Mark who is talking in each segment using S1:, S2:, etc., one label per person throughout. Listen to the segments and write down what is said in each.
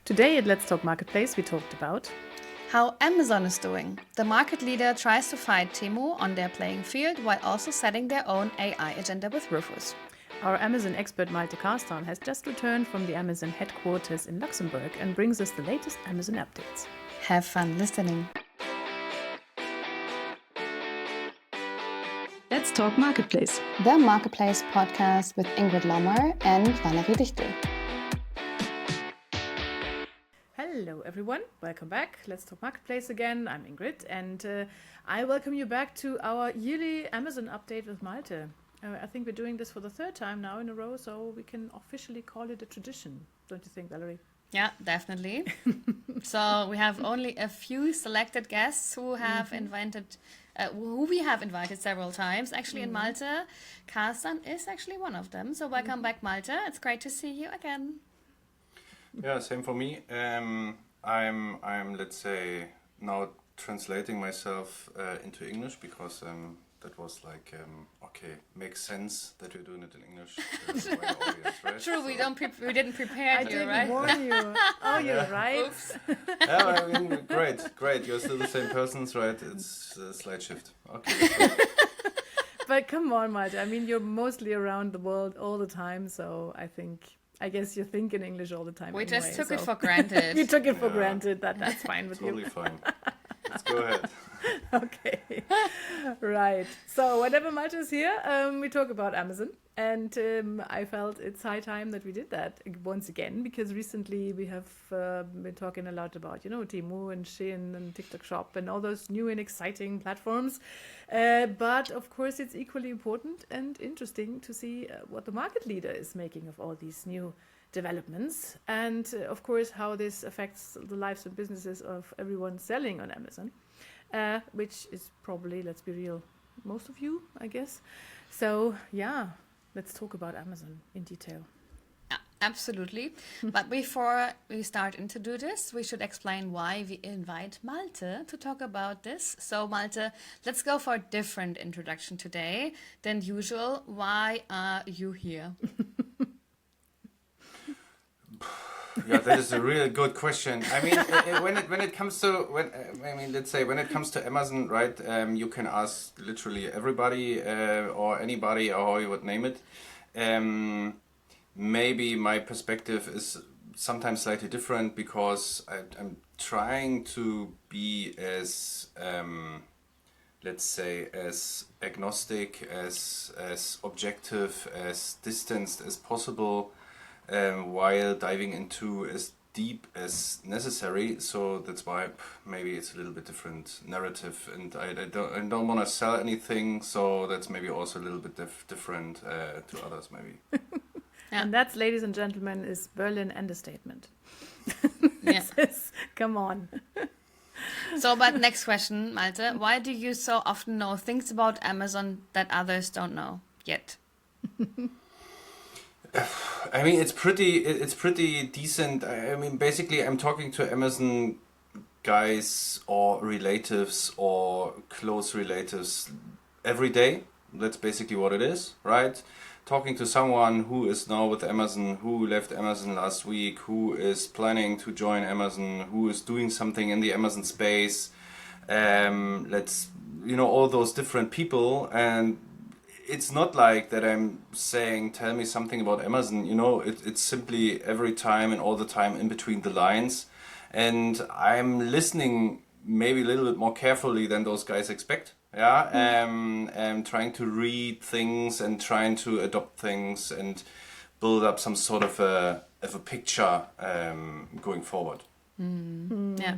S1: Today at Let's Talk Marketplace, we talked about
S2: how Amazon is doing. The market leader tries to fight Temu on their playing field while also setting their own AI agenda with Rufus.
S1: our Amazon expert Malte has just returned from the Amazon headquarters in Luxembourg and brings us the latest Amazon updates.
S2: Have fun listening.
S1: Let's Talk Marketplace.
S2: The Marketplace podcast with Ingrid Lommer and Valerie Dichtel.
S1: Hello everyone, welcome back. Let's Talk Marketplace again. I'm Ingrid and I welcome you back to our yearly Amazon update with Malte. I think we're doing this for the third time now in a row, so we can officially call it a tradition. Don't you think, Valerie?
S2: Yeah, definitely. So we have only a few selected guests who have who we have invited several times. Actually, in Malte, Carsten is actually one of them. So welcome back, Malte. It's great to see you again.
S3: Yeah, same for me. I'm let's say now translating myself into English because that was like okay, makes sense that we're doing it in English. For our audience, right?
S2: True,
S3: So,
S2: we didn't prepare you, right?
S1: warn you. Oh, you're right.
S2: Oops.
S3: yeah, I mean, great. You're still the same persons, right? It's a slight shift. Okay.
S1: But come on, Malte. I mean, you're mostly around the world all the time, so I guess you think in English all the time.
S2: We
S1: anyway,
S2: just took
S1: so.
S2: it for granted.
S1: We took it for granted. That's fine with
S3: Totally
S1: you.
S3: fine. Let's go ahead.
S1: Okay. Right. So whenever Malte is here, we talk about Amazon. And I felt it's high time that we did that once again, because recently we have been talking a lot about, Temu and Shein and TikTok Shop and all those new and exciting platforms. But of course, it's equally important and interesting to see what the market leader is making of all these new developments. And of course, how this affects the lives and businesses of everyone selling on Amazon, which is probably, let's be real, most of you, I guess. So, yeah. Let's talk about Amazon in detail.
S2: Absolutely. But before we start into do this, we should explain why we invite Malte to talk about this. So Malte, let's go for a different introduction today than usual. Why are you here?
S3: Yeah, that is a really good question. I mean, when it comes to let's say when it comes to Amazon, right? You can ask literally everybody or anybody or how you would name it. Maybe my perspective is sometimes slightly different because I'm trying to be as let's say as agnostic, as objective, as distanced as possible. While diving into as deep as necessary, so that's why maybe it's a little bit different narrative, and I don't want to sell anything, so that's maybe also a little bit different to others, maybe.
S2: Yeah.
S1: And that's, ladies and gentlemen, is Berlin understatement.
S2: Yeah.
S1: Come on.
S2: So, but next question, Malte, why do you so often know things about Amazon that others don't know yet?
S3: I mean, it's pretty decent. I mean, basically, I'm talking to Amazon guys or relatives or close relatives every day. That's basically what it is, right? Talking to someone who is now with Amazon, who left Amazon last week, who is planning to join Amazon, who is doing something in the Amazon space. All those different people. And it's not like that I'm saying, tell me something about Amazon, it's simply every time and all the time in between the lines. And I'm listening maybe a little bit more carefully than those guys expect. Yeah. And trying to read things and trying to adopt things and build up some sort of a picture going forward.
S2: Mm. Yeah.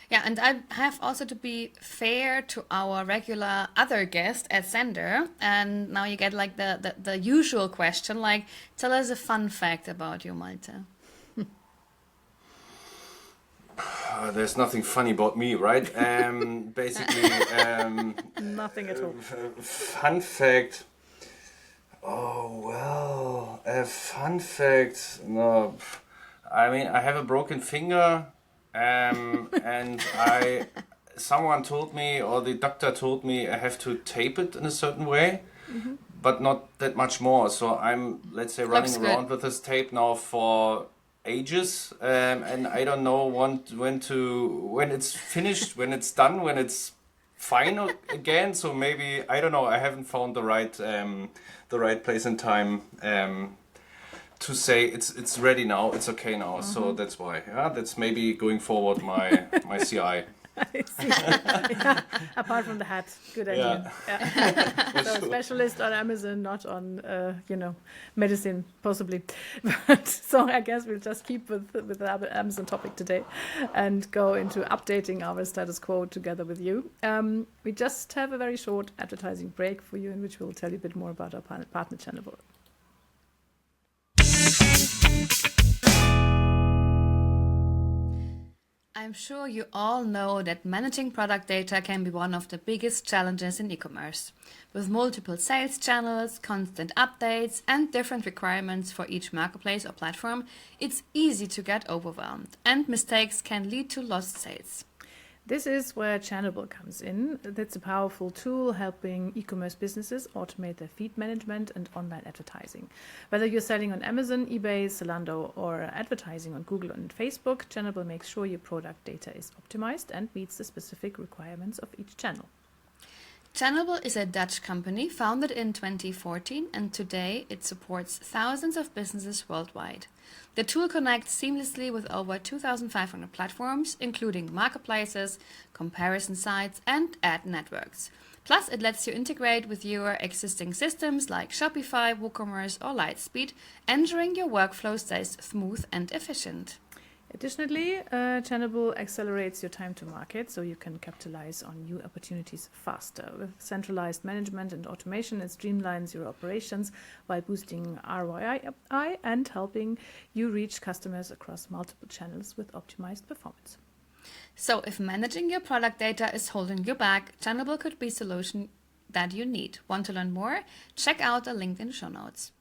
S2: Yeah, and I have also to be fair to our regular other guest at Sender. And now you get like the usual question, like, tell us a fun fact about you, Malte.
S3: There's nothing funny about me, right? Basically,
S1: Nothing at all.
S3: Fun fact. Oh, well, a fun fact. No, I mean, I have a broken finger. And someone told me, or the doctor told me, I have to tape it in a certain way, but not that much more. So I'm, let's say, running around with this tape now for ages, and I don't know when it's finished, when it's done, when it's final again. So maybe I don't know. I haven't found the right place and time to say it's ready now. It's okay now. So that's why. Yeah, that's maybe going forward my CI.
S1: I see. Apart from the hat, good idea. So specialist on Amazon, not on medicine, possibly. But so I guess we'll just keep with the Amazon topic today, and go into updating our status quo together with you. We just have a very short advertising break for you, in which we'll tell you a bit more about our partner channel.
S2: I'm sure you all know that managing product data can be one of the biggest challenges in e-commerce. With multiple sales channels, constant updates, and different requirements for each marketplace or platform, it's easy to get overwhelmed, and mistakes can lead to lost sales.
S1: This is where Channable comes in. That's a powerful tool helping e-commerce businesses automate their feed management and online advertising. Whether you're selling on Amazon, eBay, Zalando, or advertising on Google and Facebook, Channable makes sure your product data is optimized and meets the specific requirements of each channel.
S2: Channable is a Dutch company founded in 2014, and today it supports thousands of businesses worldwide. The tool connects seamlessly with over 2,500 platforms, including marketplaces, comparison sites, and ad networks. Plus, it lets you integrate with your existing systems like Shopify, WooCommerce, or Lightspeed, ensuring your workflow stays smooth and efficient.
S1: Additionally, Channable accelerates your time to market, so you can capitalize on new opportunities faster. With centralized management and automation, it streamlines your operations while boosting ROI and helping you reach customers across multiple channels with optimized performance.
S2: So if managing your product data is holding you back, Channable could be a solution that you need. Want to learn more? Check out the link in the show notes.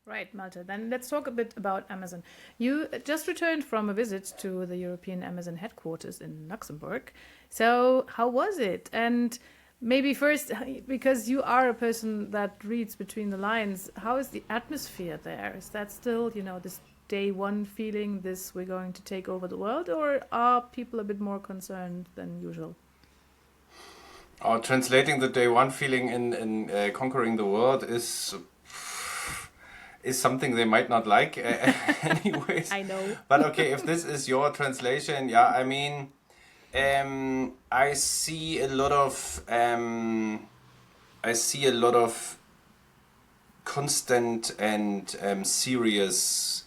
S2: Right,
S1: Malte. Then let's talk a bit about Amazon. You just returned from a visit to the European Amazon headquarters in Luxembourg. So how was it? And maybe first, because you are a person that reads between the lines, how is the atmosphere there? Is that still, this day one feeling, this we're going to take over the world, or are people a bit more concerned than usual?
S3: Translating the day one feeling in conquering the world is something they might not like anyways.
S1: I know.
S3: But okay, if this is your translation, yeah, I mean, I see a lot of constant and serious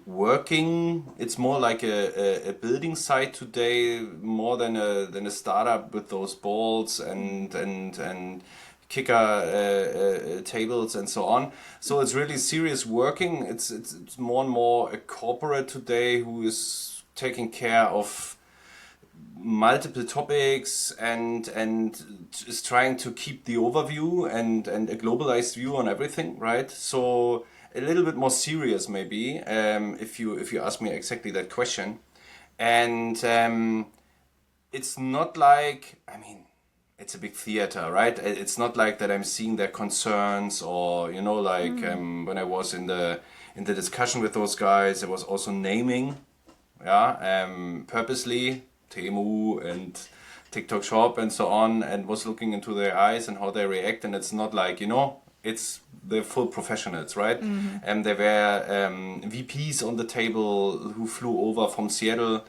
S3: working. It's more like a building site today, more than a startup with those balls and kicker tables and so on. So it's really serious working. It's more and more a corporate today who is taking care of multiple topics and is trying to keep the overview and a globalized view on everything, right? So a little bit more serious maybe, if you ask me exactly that question. And it's not like, I mean, it's a big theater, right? It's not like that I'm seeing their concerns or, when I was in the discussion with those guys, I was also naming, purposely Temu and TikTok Shop and so on, and was looking into their eyes and how they react. And it's not like, it's the full professionals, right?
S1: Mm-hmm.
S3: And there were VPs on the table who flew over from Seattle.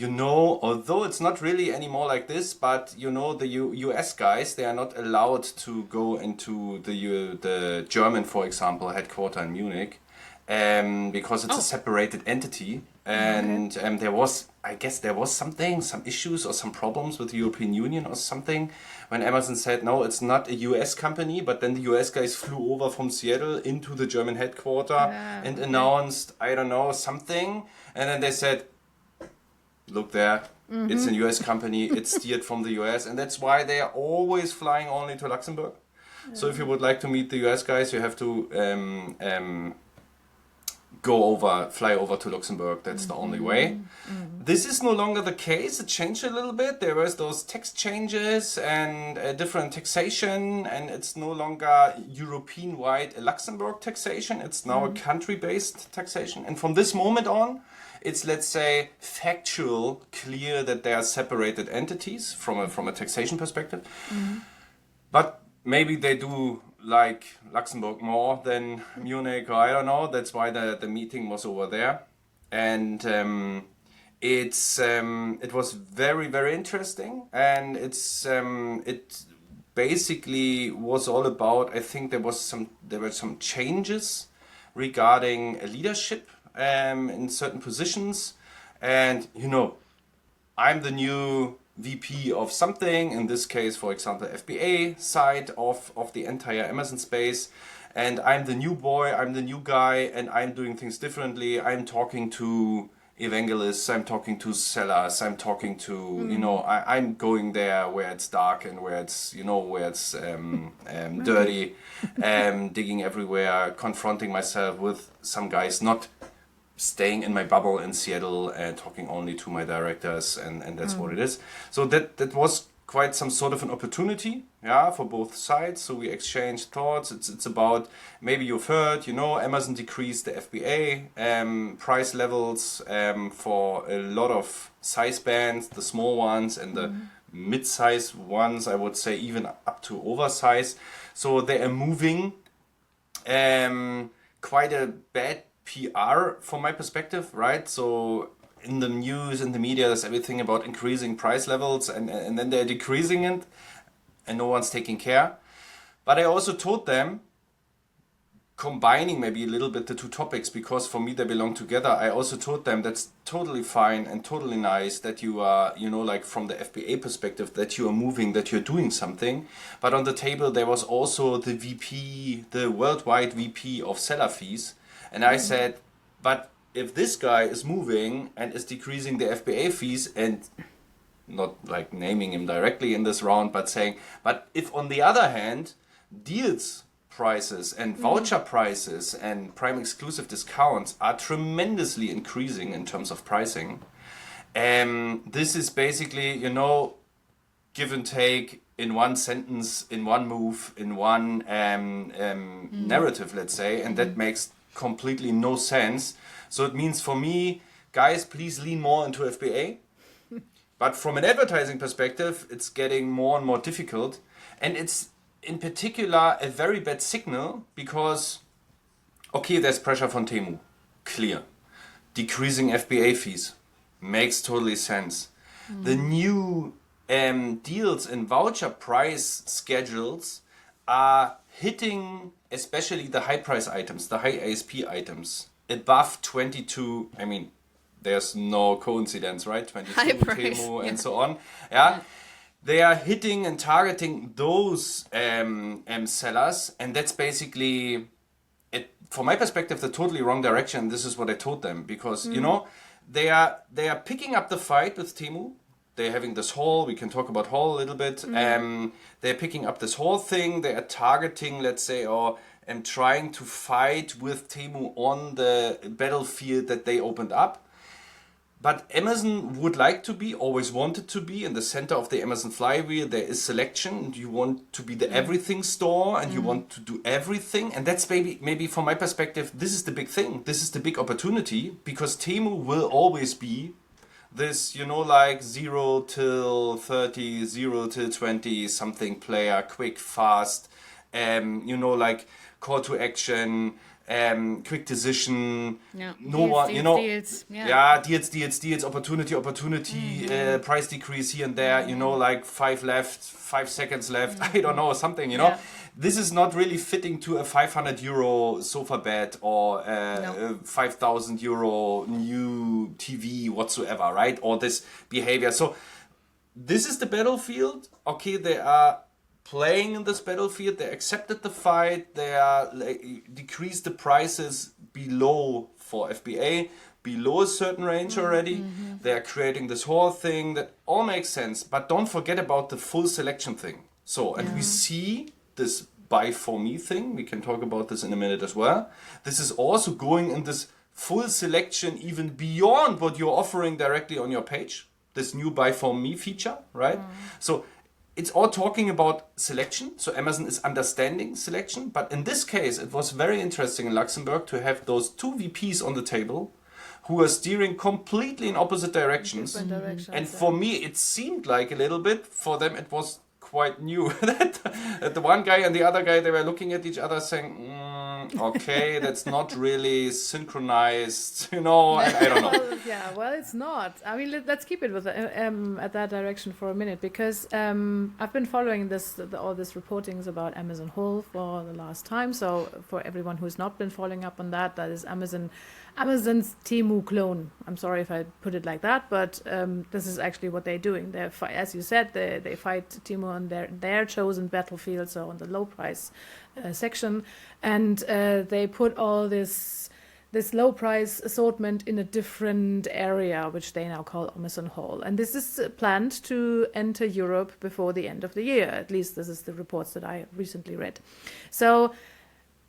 S3: Although it's not really anymore like this, but the US guys, they are not allowed to go into the German, for example, headquarter in Munich, because it's a separated entity. And there was some issues or some problems with the European Union or something when Amazon said, no, it's not a US company, but then the US guys flew over from Seattle into the German headquarter and announced, I don't know, something. And then they said, look there, it's a US company, it's steered from the US, and that's why they are always flying only to Luxembourg. So if you would like to meet the US guys, you have to fly over to Luxembourg. That's the only way. This is no longer the case. It changed a little bit. There was those tax changes and a different taxation, and it's no longer European-wide a Luxembourg taxation. It's now a country-based taxation. And from this moment on, it's, let's say, factual, clear that they are separated entities from a taxation perspective. But maybe they do like Luxembourg more than Munich, or I don't know. That's why the meeting was over there. And it was very, very interesting. And it basically was all about, I think there were some changes regarding leadership in certain positions. And, I'm the new VP of something, in this case, for example, FBA side of the entire Amazon space. And I'm the new boy, I'm the new guy, and I'm doing things differently. I'm talking to evangelists, I'm talking to sellers, I'm talking to, I'm going there where it's dark and where it's, dirty, digging everywhere, confronting myself with some guys, not staying in my bubble in Seattle and talking only to my directors, and that's what it is. So that was quite some sort of an opportunity, for both sides. So we exchanged thoughts. It's about, maybe you've heard, Amazon decreased the FBA price levels for a lot of size bands, the small ones and the mid-size ones, I would say even up to oversize. So they are moving quite a bad PR from my perspective, right? So in the news, in the media, there's everything about increasing price levels and then they're decreasing it and no one's taking care. But I also told them, combining maybe a little bit the two topics, because for me they belong together, I also told them that's totally fine and totally nice that you are, like from the FBA perspective, that you are moving, that you're doing something. But on the table there was also the VP, the worldwide VP of seller fees. And I said, but if this guy is moving and is decreasing the FBA fees, and not like naming him directly in this round, but saying, but if on the other hand, deals prices and voucher prices and prime exclusive discounts are tremendously increasing in terms of pricing, this is basically, give and take in one sentence, in one move, in one narrative, let's say, and that makes completely no sense. So it means for me, guys, please lean more into FBA. But from an advertising perspective, it's getting more and more difficult. And it's in particular a very bad signal because, okay, there's pressure from Temu, clear. Decreasing FBA fees makes totally sense. The new deals and voucher price schedules are hitting especially the high price items, the high ASP items, above 22, I mean, there's no coincidence, right? 22,
S2: high price,
S3: Temu, and so on. Yeah. They are hitting and targeting those sellers, and that's basically, from my perspective, the totally wrong direction. This is what I told them, because, they are picking up the fight with Temu. They're having this whole, we can talk about whole a little bit. They're picking up this whole thing. They are targeting, let's say, or trying to fight with Temu on the battlefield that they opened up. But Amazon would like to be, always wanted to be, in the center of the Amazon flywheel. There is selection. You want to be the everything store, and you want to do everything. And that's maybe from my perspective, this is the big thing. This is the big opportunity, because Temu will always be this, like 0 till 30, 0 till 20 something player, quick, fast, like call to action, quick decision,
S2: deals,
S3: deals, opportunity, price decrease here and there, like 5 seconds left, I don't know, something, This is not really fitting to a 500 euro sofa bed or a 5,000 euro new TV whatsoever, right? Or this behavior. So this is the battlefield. Okay, they are playing in this battlefield. They accepted the fight. They are decreased the prices below for FBA, below a certain range already. They are creating this whole thing that all makes sense. But don't forget about the full selection thing. So, and we see this BuyForMe thing. We can talk about this in a minute as well. This is also going in this full selection even beyond what you're offering directly on your page. This new BuyForMe feature, right? So it's all talking about selection. So Amazon is understanding selection. But in this case, it was very interesting in Luxembourg to have those two VPs on the table who are steering completely in opposite directions.
S1: Different directions.
S3: And for me, it seemed like a little bit, for them, it was quite new. that the one guy and the other guy, they were looking at each other saying, okay, that's not really synchronized, you know, I don't know.
S1: Well, yeah, well, it's not. I mean, let's keep it with at that direction for a minute, because I've been following all this reportings about Amazon Whole for the last time. So for everyone who's not been following up on that, that is Amazon's Temu clone. I'm sorry if I put it like that, but this is actually what they're doing. As you said, they fight Temu on their chosen battlefield, so on the low price section, and they put all this low price assortment in a different area, which they now call Amazon Whole. And this is planned to enter Europe before the end of the year. At least this is the reports that I recently read. So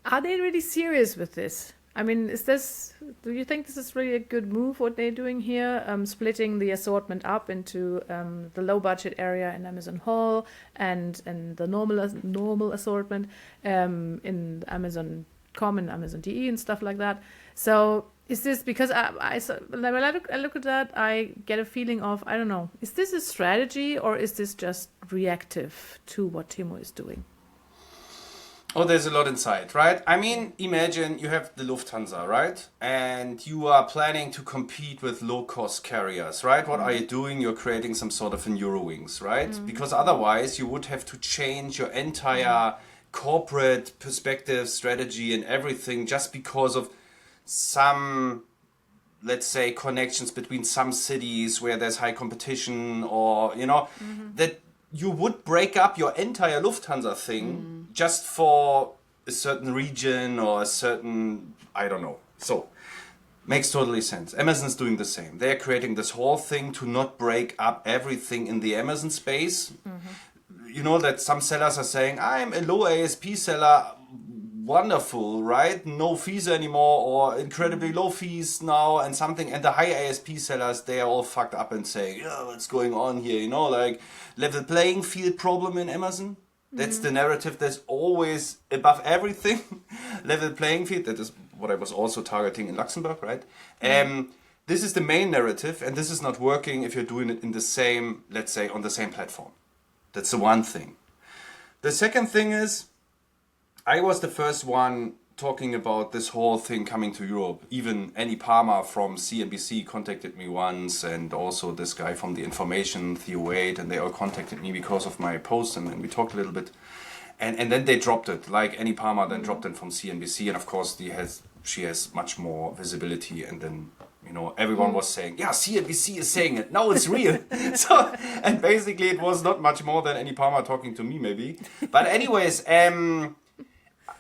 S1: are they really serious with this? I mean, do you think this is really a good move, what they're doing here, splitting the assortment up into the low budget area in Amazon Whole and the normal assortment in Amazon.com and Amazon DE and stuff like that? So is this, because when I look at that, I get a feeling of, I don't know, is this a strategy or is this just reactive to what Temu is doing?
S3: Oh, there's a lot inside, right? I mean, imagine you have the Lufthansa, right? And you are planning to compete with low-cost carriers, right? What are you doing? You're creating some sort of an Eurowings, right? Because otherwise you would have to change your entire corporate perspective, strategy and everything just because of some, let's say, connections between some cities where there's high competition, or, you know, that you would break up your entire Lufthansa thing just for a certain region or a certain, I don't know. So, makes totally sense. Amazon is doing the same. They're creating this whole thing to not break up everything in the Amazon space. You know that some sellers are saying, I'm a low ASP seller. Wonderful, right? No fees anymore, or incredibly low fees now and something. And the high ASP sellers, they are all fucked up and saying, yeah, what's going on here? You know, like level playing field problem in Amazon. That's the narrative that's always above everything. Level playing field, that is what I was also targeting in Luxembourg, right? This is the main narrative, and this is not working if you're doing it in the same, let's say, on the same platform. That's the one thing. The second thing is, I was the first one talking about this whole thing coming to Europe. Even Annie Palmer from CNBC contacted me once, and also this guy from The Information, Theo Wade, and they all contacted me because of my post, and then we talked a little bit. And then they dropped it, like Annie Palmer then dropped it from CNBC, and of course she has much more visibility, and then, you know, everyone was saying, yeah, CNBC is saying it, now it's real. So, and basically it was not much more than Annie Palmer talking to me maybe. But anyways,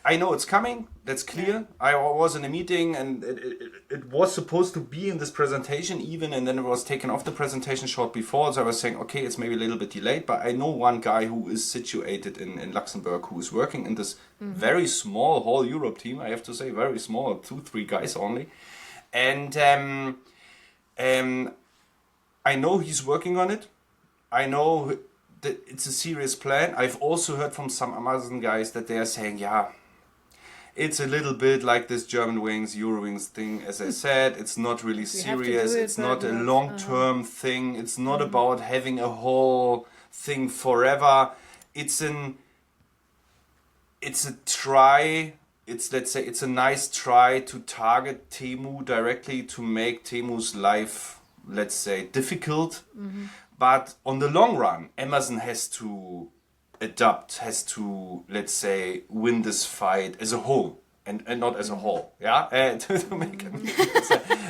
S3: I know it's coming, that's clear. I was in a meeting, and it was supposed to be in this presentation even, and then it was taken off the presentation short before. So I was saying, okay, it's maybe a little bit delayed, but I know one guy who is situated in Luxembourg who is working in this very small whole Europe team, I have to say, very small, 2-3 guys only. And I know he's working on it. I know that it's a serious plan. I've also heard from some Amazon guys that they are saying, yeah, it's a little bit like this German Wings, Eurowings thing. As I said, it's not really serious. It's not a long-term thing. It's not about having a whole thing forever. It's a try. Let's say it's a nice try to target Temu directly, to make Temu's life, let's say, difficult. But on the long run, Amazon has to adapt, has to, let's say, win this fight as a whole, and not as a whole, yeah, to make a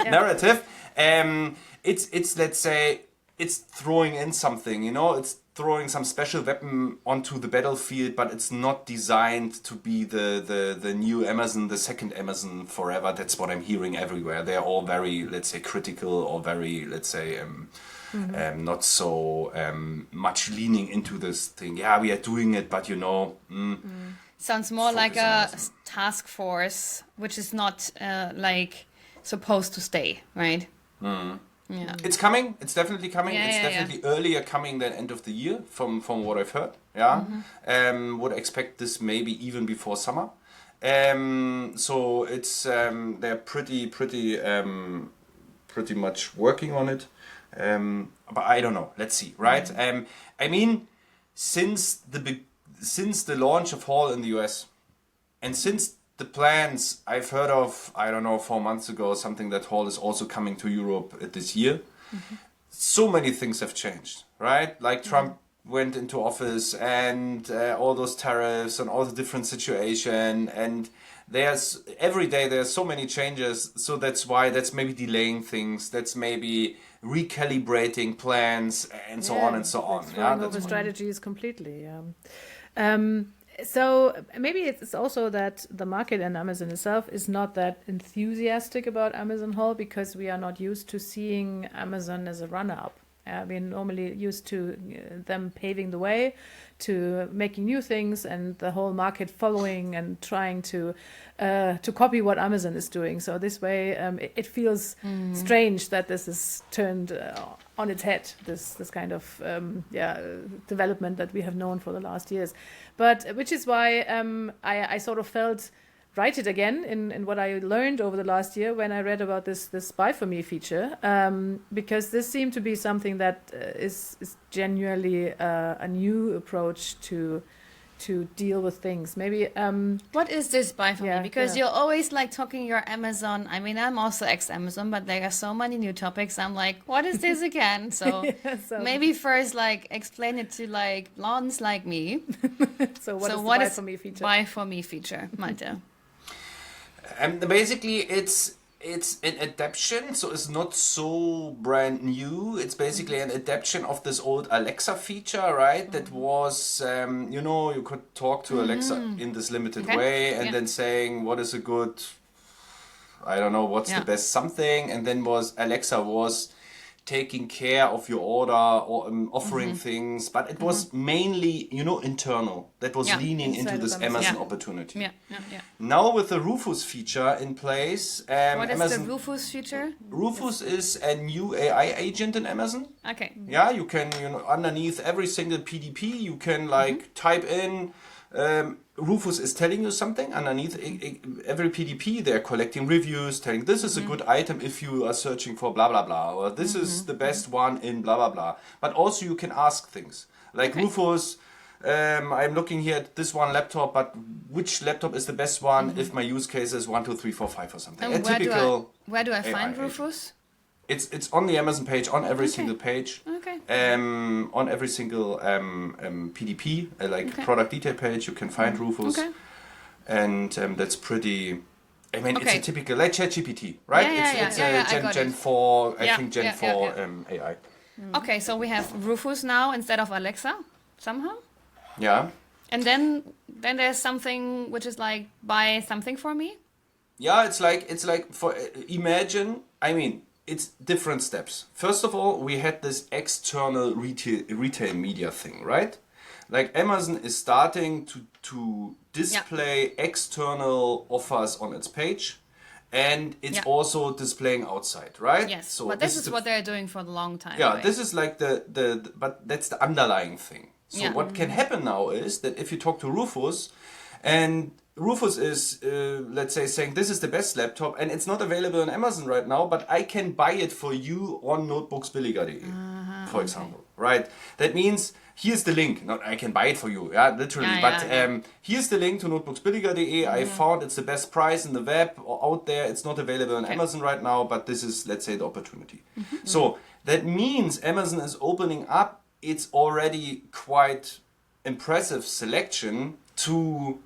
S3: narrative. It's let's say, it's throwing in something, you know, it's throwing some special weapon onto the battlefield, but it's not designed to be the new Amazon, the second Amazon forever. That's what I'm hearing everywhere. They're all very, let's say, critical, or very, let's say, not so much leaning into this thing. Yeah, we are doing it, but you know.
S2: Sounds more like a task force, which is not like supposed to stay, right? Yeah.
S3: It's coming. It's definitely coming.
S2: Yeah,
S3: It's
S2: yeah,
S3: definitely earlier coming than end of the year, from what I've heard. Yeah, would expect this maybe even before summer. So it's they're pretty much working on it. But I don't know. Let's see, right? I mean, since since the launch of Hall in the US, and since the plans I've heard of, I don't know, 4 months ago, something that Hall is also coming to Europe this year. So many things have changed, right? Like Trump went into office, and all those tariffs and all the different situation, and there's every day there's so many changes. So that's maybe delaying things. That's maybe recalibrating plans and so on and so on.
S1: Like
S3: Yeah,
S1: throwing
S3: that's
S1: over strategies completely. So maybe it's also that the market and Amazon itself is not that enthusiastic about Amazon Haul, because we are not used to seeing Amazon as a runner-up. We're normally used to them paving the way, to making new things, and the whole market following and trying to copy what Amazon is doing. So this way, it feels strange that this is turned on its head. This kind of development that we have known for the last years, but which is why I sort of felt righted again in what I learned over the last year when I read about this BuyForMe feature, because this seemed to be something that is genuinely a new approach to deal with things. Maybe
S2: What is this BuyForMe?
S1: Yeah,
S2: Because
S1: yeah.
S2: you're always like talking your Amazon. I mean, I'm also ex-Amazon, but there are so many new topics. I'm like, what is this again? So
S1: so
S2: maybe first like explain it to like blondes like me.
S1: so what
S2: So
S1: is
S2: what
S1: the
S2: is
S1: BuyForMe feature?
S2: BuyForMe feature, Malte?
S3: Basically, it's an adaptation, so it's not so brand new. It's basically an adaptation of this old Alexa feature, right? That was, you could talk to Alexa in this limited
S2: Okay.
S3: way, and
S2: Yeah.
S3: then saying what is a good, I don't know, what's
S2: Yeah.
S3: the best something, and then Alexa was taking care of your order, or offering things, but it was mainly, internal. That was
S2: Yeah.
S3: leaning
S1: Inside
S3: into
S1: of
S3: this
S1: Amazon.
S3: Amazon
S2: Yeah.
S3: opportunity.
S2: Yeah, yeah, yeah.
S3: Now with the Rufus feature in place,
S2: What is
S3: Amazon
S2: the Rufus feature?
S3: Rufus is a new AI agent in Amazon.
S2: Okay.
S3: Yeah, you can, underneath every single PDP, you can like type in. Rufus is telling you something underneath every PDP. They're collecting reviews, telling this is a good item if you are searching for blah blah blah, or this is the best one in blah blah blah. But also you can ask things like,
S2: Okay.
S3: Rufus, I'm looking here at this one laptop, but which laptop is the best one if my use case is 1, 2, 3, 4, 5 or something?
S2: And
S3: A typical.
S2: where do I
S3: AI
S2: find
S3: agent.
S2: Rufus?
S3: It's on the Amazon page, on every
S2: Okay.
S3: single page.
S2: Okay.
S3: On every single PDP, like
S2: Okay.
S3: product detail page, you can find Rufus,
S2: Okay.
S3: and that's pretty. I mean, it's
S2: Okay.
S3: a typical like ChatGPT, right?
S2: Yeah, yeah,
S3: it's
S2: yeah,
S3: a
S2: I got
S3: Gen
S2: it.
S3: 4, I
S2: Yeah,
S3: think Gen
S2: yeah,
S3: 4
S2: yeah.
S3: AI.
S2: Okay, so we have Rufus now instead of Alexa somehow.
S3: Yeah,
S2: And then there's something which is like buy something for me.
S3: yeah. It's like for imagine. I mean, it's different steps. First of all, we had this external retail media thing, right? Like Amazon is starting to display external offers on its page, and it's
S2: Yeah.
S3: also displaying outside, right?
S2: Yes,
S3: So
S2: but this
S3: is
S2: is
S3: the
S2: what they're doing for a long time.
S3: yeah,
S2: right?
S3: this is like the but that's the underlying thing. So
S2: Yeah.
S3: what can happen now is that if you talk to Rufus, and Rufus is, let's say, saying this is the best laptop and it's not available on Amazon right now, but I can buy it for you on notebooksbilliger.de, for example, right? That means here's the link. Not I can buy it for you, yeah, literally.
S2: Yeah,
S3: but
S2: yeah, yeah.
S3: here's the link to notebooksbilliger.de. I found it's the best price in the web or out there. It's not available on Amazon right now, but this is, let's say, the opportunity. So that means Amazon is opening up its already quite impressive selection to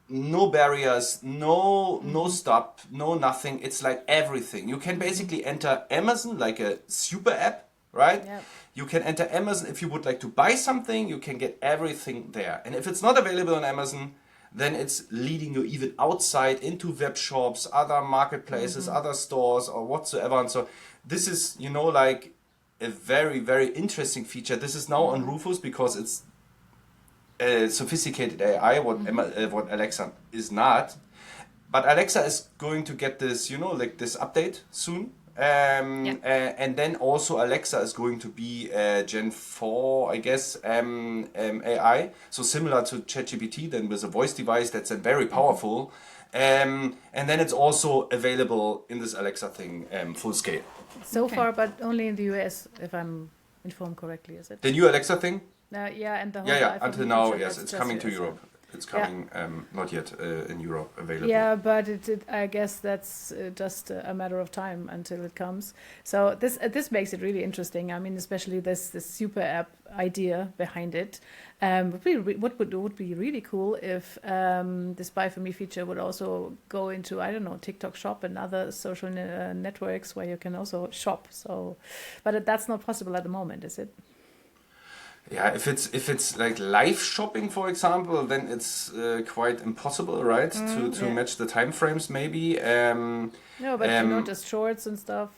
S3: no barriers, no stop, no nothing. It's like everything. You can basically enter Amazon like a super app, right?
S1: Yep.
S3: You can enter Amazon if you would like to buy something, you can get everything there. And if it's not available on Amazon, then it's leading you even outside into web shops, other marketplaces, other stores or whatsoever. And so this is, like a very, very interesting feature. This is now on Rufus because it's sophisticated AI, what Alexa is not. but Alexa is going to get this, like this update soon. And then also Alexa is going to be Gen 4, I guess, AI. So similar to ChatGPT, then with a voice device that's very powerful. And then it's also available in this Alexa thing, full scale.
S1: So far, but only in the US, if I'm informed correctly, is it?
S3: The new Alexa thing?
S1: Yeah, and the whole
S3: Yeah.
S1: BuyForMe
S3: Until now,
S1: feature,
S3: yes,
S1: that's
S3: it's
S1: just
S3: coming to
S1: US, yeah.
S3: Europe. It's coming, not yet in Europe available.
S1: Yeah, but I guess that's just a matter of time until it comes. So this makes it really interesting. I mean, especially this super app idea behind it. Would be really cool if this BuyForMe feature would also go into, I don't know, TikTok Shop and other social networks where you can also shop. So, but that's not possible at the moment, is it?
S3: Yeah, if it's like live shopping, for example, then it's quite impossible, right? To match the time frames, maybe.
S1: No, but just shorts and stuff.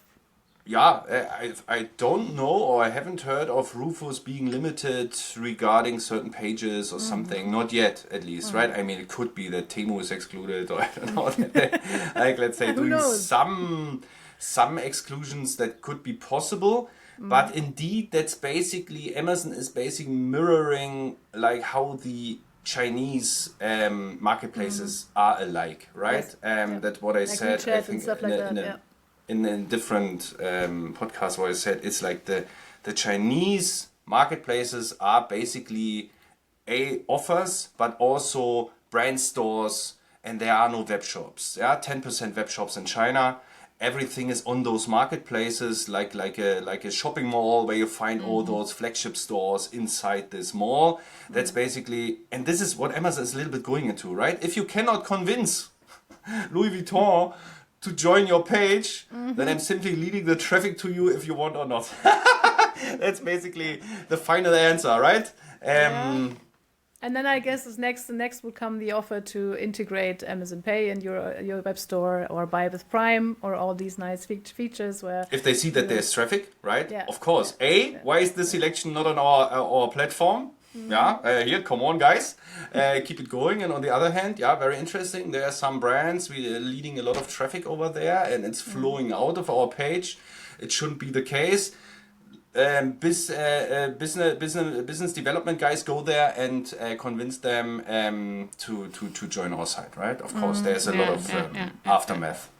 S3: Yeah, I don't know, or I haven't heard of Rufus being limited regarding certain pages or something. Not yet, at least, right? I mean, it could be that Temu is excluded, or I don't know. Like, let's say,
S1: Who
S3: doing
S1: knows?
S3: some exclusions that could be possible. But indeed, that's basically, Amazon is basically mirroring like how the Chinese marketplaces are alike, right?
S1: Yes.
S3: That's what I
S1: Like
S3: said,
S1: WeChat
S3: I
S1: and
S3: think,
S1: stuff like that, yeah.
S3: in a different podcast where I said it's like the Chinese marketplaces are basically offers, but also brand stores, and there are no web shops. Yeah, 10% web shops in China. Everything is on those marketplaces, like a shopping mall where you find all those flagship stores inside this mall. That's basically, and this is what Amazon is a little bit going into, right? If you cannot convince Louis Vuitton to join your page, then I'm simply leading the traffic to you if you want or not. That's basically the final answer, right?
S1: And then I guess the next would come the offer to integrate Amazon Pay in your web store, or buy with Prime, or all these nice features where
S3: If they see that there's traffic, right?
S1: Yeah.
S3: Of course. Why is the selection not on our platform? Here, come on, guys, keep it going. And on the other hand, very interesting. There are some brands we are leading a lot of traffic over there, and it's flowing out of our page. It shouldn't be the case. Business development guys go there and convince them to join our site, right? Of course, there's a lot of aftermath.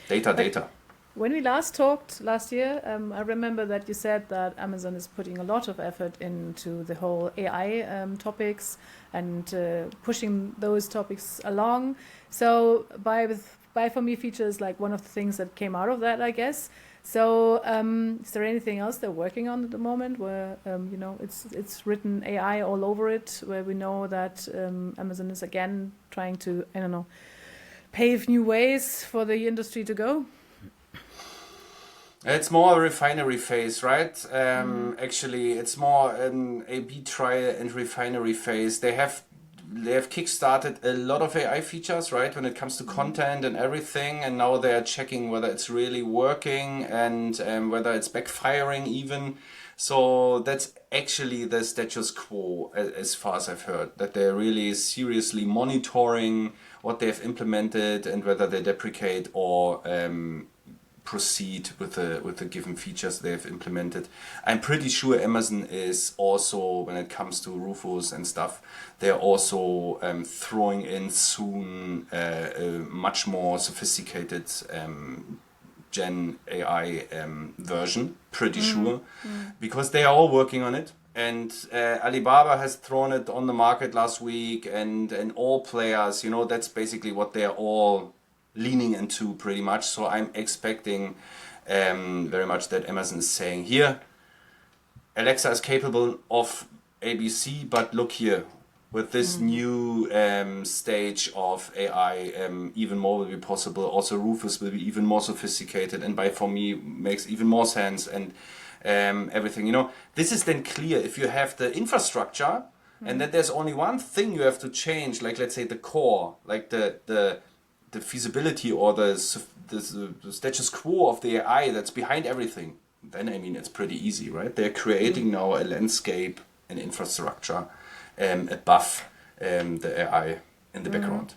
S3: Data.
S1: When we last talked last year, I remember that you said that Amazon is putting a lot of effort into the whole AI topics and pushing those topics along. So BuyForMe features like one of the things that came out of that, I guess. So is there anything else they're working on at the moment where it's written AI all over it, where we know that Amazon is again trying to, I don't know, pave new ways for the industry to go?
S3: It's more a refinery phase, right? Actually, it's more an A/B trial and refinery phase. They have kickstarted a lot of AI features, right, when it comes to content and everything, and now they are checking whether it's really working and whether it's backfiring even. So that's actually the status quo, as far as I've heard, that they're really seriously monitoring what they've implemented and whether they deprecate or proceed with the given features they've implemented. I'm pretty sure Amazon is also, when it comes to Rufus and stuff, they're also throwing in soon a much more sophisticated Gen AI version, pretty sure, because they are all working on it. And Alibaba has thrown it on the market last week, and all players, that's basically what they're all leaning into pretty much. So I'm expecting very much that Amazon is saying, here, Alexa is capable of ABC, but look here, with this new stage of AI, even more will be possible. Also, Rufus will be even more sophisticated, and BuyForMe makes even more sense, and everything. This is then clear if you have the infrastructure, and then there's only one thing you have to change, like let's say the core, like the feasibility or the status quo of the AI that's behind everything. Then it's pretty easy, right? They're creating now a landscape and infrastructure above the AI in the background.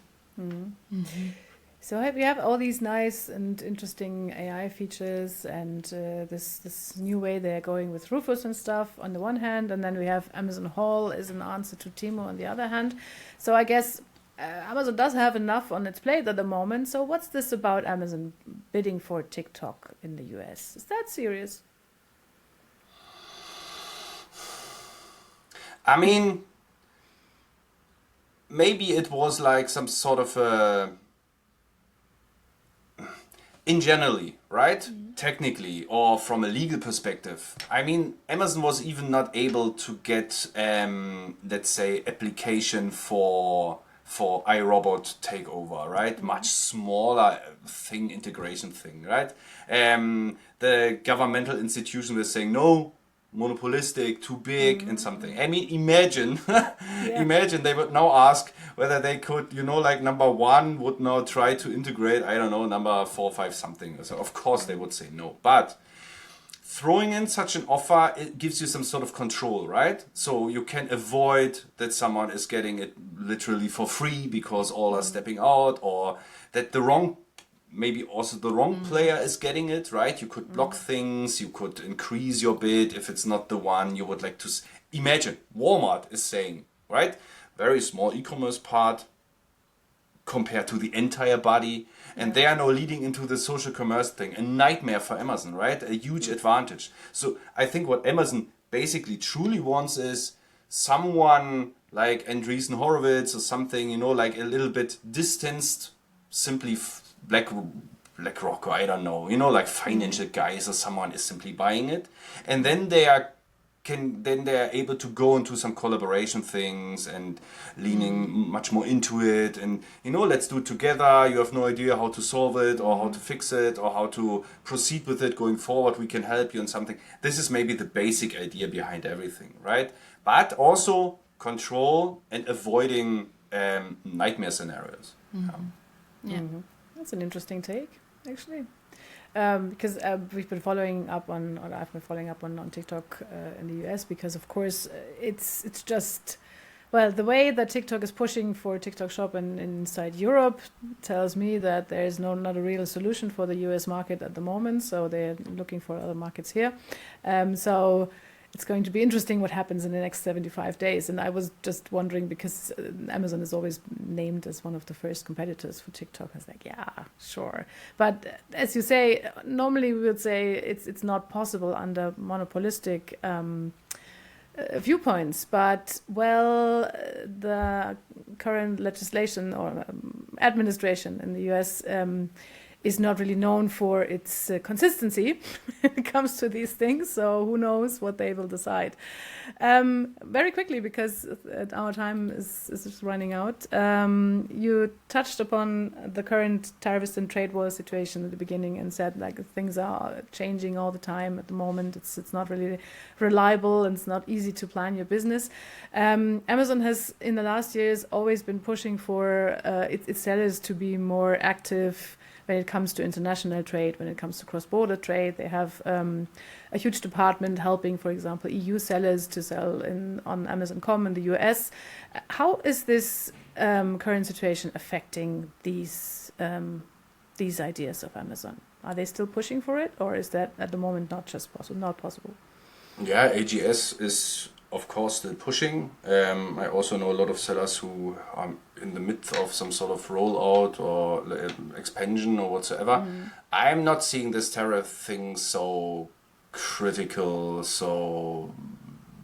S1: So we have all these nice and interesting AI features and this new way they're going with Rufus and stuff on the one hand, and then we have Amazon Hall as an answer to Timo on the other hand. So I guess Amazon does have enough on its plate at the moment. So what's this about Amazon bidding for TikTok in the US? Is that serious?
S3: I mean, maybe it was like some sort of a, in generally, right? Technically, or from a legal perspective. I mean, Amazon was even not able to get, let's say, application for iRobot takeover, right? Much smaller thing, integration thing, right? The governmental institution was saying no, monopolistic, too big, and something. I mean, imagine, imagine they would now ask whether they could, like number one would now try to integrate, I don't know, number 4, 5 something. So of course they would say no. But throwing in such an offer, it gives you some sort of control, right? So you can avoid that someone is getting it literally for free because all are stepping out, or that maybe also the wrong player is getting it, right? You could block things, you could increase your bid if it's not the one you would like to imagine. Walmart is saying, right? Very small e-commerce part compared to the entire body. And they are now leading into the social commerce thing. A nightmare for Amazon, right? A huge advantage. So I think what Amazon basically truly wants is someone like Andreessen Horowitz or something, like a little bit distanced, simply BlackRock, or I don't know, like financial guys or someone is simply buying it, and then they are able to go into some collaboration things and leaning much more into it, and let's do it together. You have no idea how to solve it or how to fix it or how to proceed with it going forward. We can help you in something. This is maybe the basic idea behind everything, right? But also control and avoiding nightmare scenarios.
S2: Yeah.
S1: That's an interesting take, actually. Because we've been following up on, or I've been following up on TikTok in the US, because of course it's just, well, the way that TikTok is pushing for TikTok Shop inside Europe tells me that there is not a real solution for the US market at the moment. So they're looking for other markets here. So it's going to be interesting what happens in the next 75 days. And I was just wondering, because Amazon is always named as one of the first competitors for TikTok. I was like, yeah, sure. But as you say, normally we would say it's not possible under monopolistic viewpoints. But, well, the current legislation or administration in the US is not really known for its consistency when it comes to these things. So who knows what they will decide. Very quickly, because our time is running out, you touched upon the current tariffs and trade war situation at the beginning and said like things are changing all the time at the moment. It's not really reliable and it's not easy to plan your business. Amazon has in the last years always been pushing for its sellers to be more active when it comes to international trade, when it comes to cross-border trade. They have a huge department helping, for example, EU sellers to sell on Amazon.com in the US. How is this current situation affecting these ideas of Amazon? Are they still pushing for it, or is that at the moment not possible?
S3: Yeah, AGS is of course still pushing. I also know a lot of sellers who are in the midst of some sort of rollout or expansion or whatsoever. I'm not seeing this tariff thing so critical, so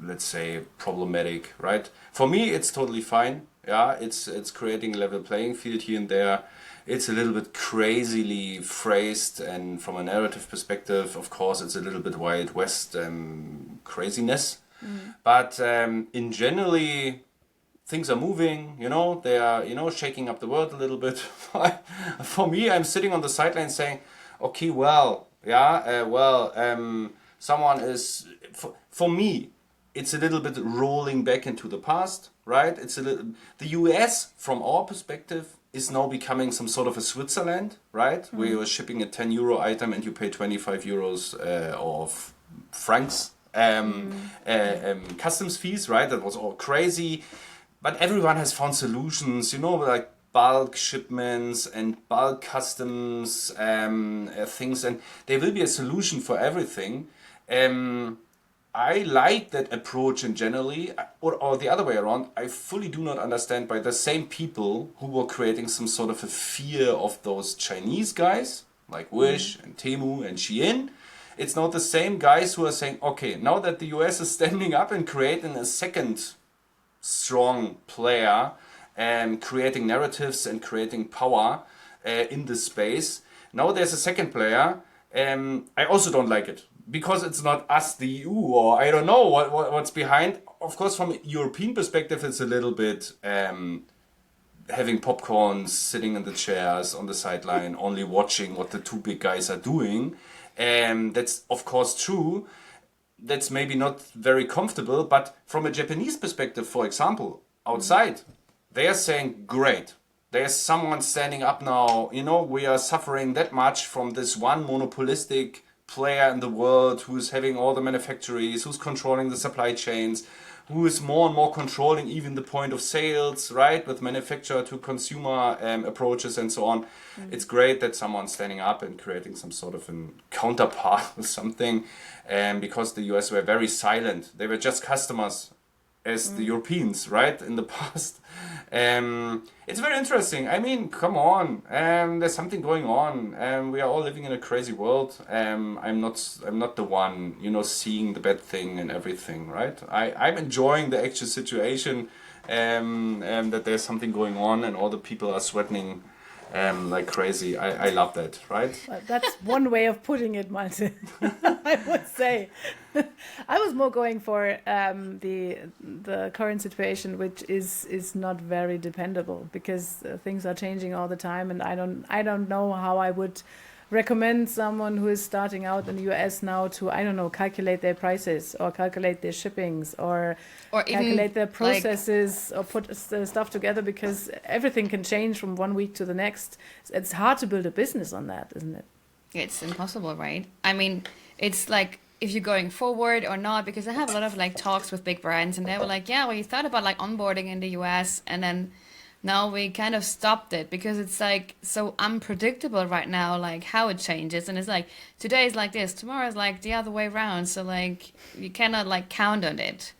S3: let's say problematic, right? For me, it's totally fine. Yeah, it's creating a level playing field here and there. It's a little bit crazily phrased, and from a narrative perspective, of course, it's a little bit Wild West craziness. But in generally, things are moving, they are, shaking up the world a little bit. For me, I'm sitting on the sideline saying, okay, well, yeah, someone is, for me, it's a little bit rolling back into the past, right? The US, from our perspective, is now becoming some sort of a Switzerland, right? Where you're shipping a 10 euro item and you pay 25 euros of francs. Customs fees, right? That was all crazy, but everyone has found solutions, like bulk shipments and bulk customs things, and there will be a solution for everything. I like that approach in generally, or the other way around. I fully do not understand by the same people who were creating some sort of a fear of those Chinese guys like Wish and Temu and Shein. It's not the same guys who are saying, okay, now that the US is standing up and creating a second strong player and creating narratives and creating power in this space, now there's a second player. I also don't like it because it's not us, the EU, or I don't know what's behind. Of course, from a European perspective, it's a little bit having popcorn, sitting in the chairs on the sideline, only watching what the two big guys are doing. That's of course true. That's maybe not very comfortable, but from a Japanese perspective, for example, outside, they are saying, great, there's someone standing up now. You know, we are suffering that much from this one monopolistic player in the world who's having all the manufactories, who's controlling the supply chains, who is more and more controlling even the point of sales, right, with manufacturer to consumer approaches and so on. It's great that someone's standing up and creating some sort of a counterpart with something, because the US were very silent. They were just customers as the Europeans, right, in the past. It's very interesting. I mean, come on, there's something going on. We are all living in a crazy world. I'm not the one, you know, seeing the bad thing and everything, right? I'm enjoying the actual situation, that there's something going on and all the people are sweating like crazy. I love that, right?
S1: Well, that's one way of putting it, Malte. I would say. I was more going for the current situation, which is not very dependable because things are changing all the time, and I don't know how I would recommend someone who is starting out in the US now to, I don't know, calculate their prices or calculate their shippings or calculate their processes or put the stuff together, because everything can change from one week to the next. It's hard to build a business on that, isn't it?
S2: It's impossible, right? I mean, it's like if you're going forward or not, because I have a lot of like talks with big brands and they were like, yeah, we thought about like onboarding in the US, and then now we kind of stopped it because it's like so unpredictable right now, like how it changes. And it's like today is like this, tomorrow is like the other way around. So like you cannot like count on it.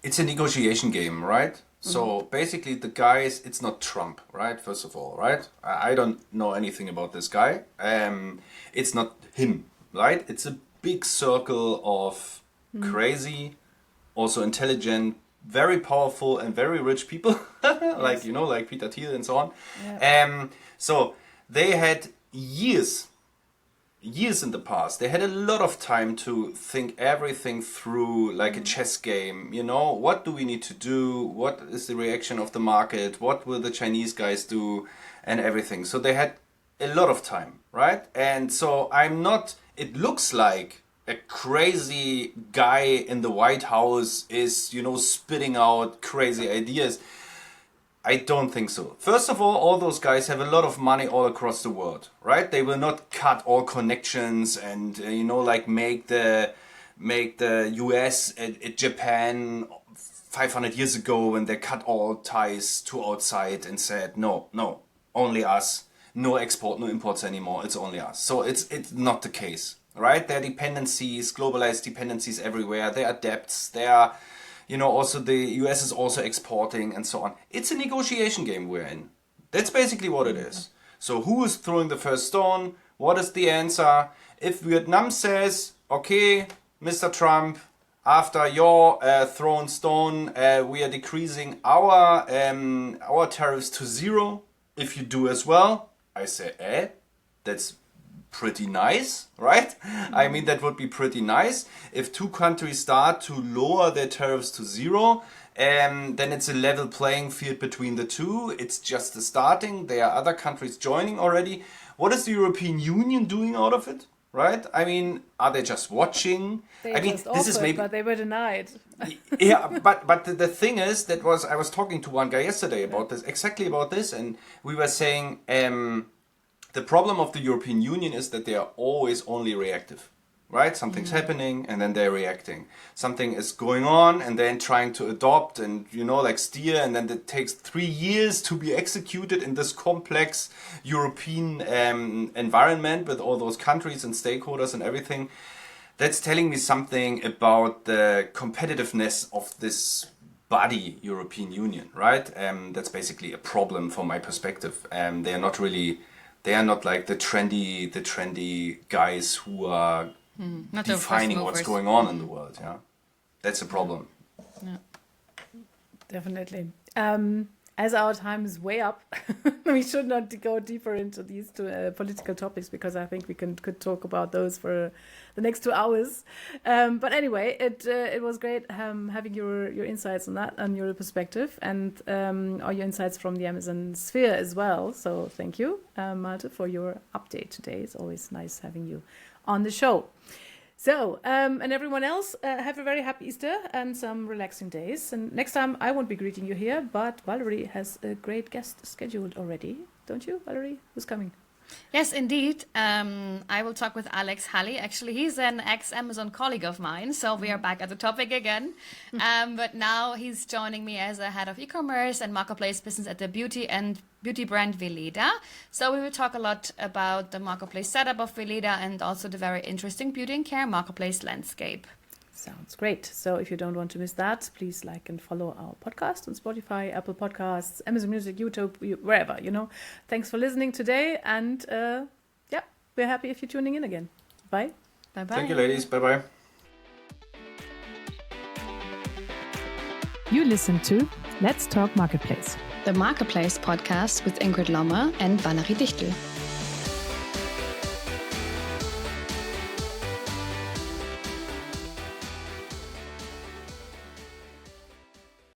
S3: It's a negotiation game, right? So basically the guys, it's not Trump, right? First of all, right? I don't know anything about this guy. It's not him, right? It's a big circle of crazy, also intelligent, very powerful and very rich people, like, you know, like Peter Thiel and so on. Yeah. So they had years in the past. They had a lot of time to think everything through like a chess game. You know, what do we need to do? What is the reaction of the market? What will the Chinese guys do? And everything. So they had a lot of time, right? And so it looks like a crazy guy in the White House is, you know, spitting out crazy ideas. I don't think so. First of all those guys have a lot of money all across the world, right? They will not cut all connections and, you know, like make the US and Japan 500 years ago when they cut all ties to outside and said, no, only us. No export, no imports anymore. It's only us. So it's not the case. Right? There are dependencies, globalized dependencies everywhere. There are debts. There are, you know, also the US is also exporting and so on. It's a negotiation game we're in. That's basically what it is. So who is throwing the first stone? What is the answer? If Vietnam says, okay, Mr. Trump, after your thrown stone, we are decreasing our tariffs to 0. If you do as well, I say, that's pretty nice, right? I mean, that would be pretty nice. If two countries start to lower their tariffs to 0, then it's a level playing field between the two. It's just the starting. There are other countries joining already. What is the European Union doing out of it, right? I mean, are they just watching?
S1: They just offered, but they were denied.
S3: Yeah, but the thing is, I was talking to one guy yesterday about this, exactly about this, and we were saying, the problem of the European Union is that they are always only reactive, right? Something's happening and then they're reacting. Something is going on and then trying to adopt and, like steer, and then it takes 3 years to be executed in this complex European environment with all those countries and stakeholders and everything. That's telling me something about the competitiveness of this body, European Union, right? That's basically a problem from my perspective. They are not like the trendy guys who are
S2: Not the
S3: defining
S2: first
S3: what's
S2: movers.
S3: going on in the world. Yeah, that's a problem.
S2: Yeah.
S1: Definitely. As our time is way up, we should not go deeper into these two political topics, because I think we could talk about those for the next 2 hours. But anyway, it was great having your insights on that and your perspective, and all your insights from the Amazon sphere as well. So thank you, Malte, for your update today. It's always nice having you on the show. So, and everyone else, have a very happy Easter and some relaxing days. And next time I won't be greeting you here, but Valerie has a great guest scheduled already. Don't you, Valerie? Who's coming?
S2: Yes, indeed. I will talk with Alex Halley. Actually, he's an ex-Amazon colleague of mine, so we are back at the topic again. But now he's joining me as a head of e-commerce and marketplace business at the beauty brand Veleda. So we will talk a lot about the marketplace setup of Veleda and also the very interesting beauty and care marketplace landscape.
S1: Sounds great. So if you don't want to miss that, please like and follow our podcast on Spotify, Apple Podcasts, Amazon Music, YouTube, wherever, Thanks for listening today. And we're happy if you're tuning in again. Bye.
S2: Bye-bye.
S3: Thank you, ladies. Bye-bye.
S4: You listen to Let's Talk Marketplace.
S2: The Marketplace podcast with Ingrid Lommer and Valerie Dichtel.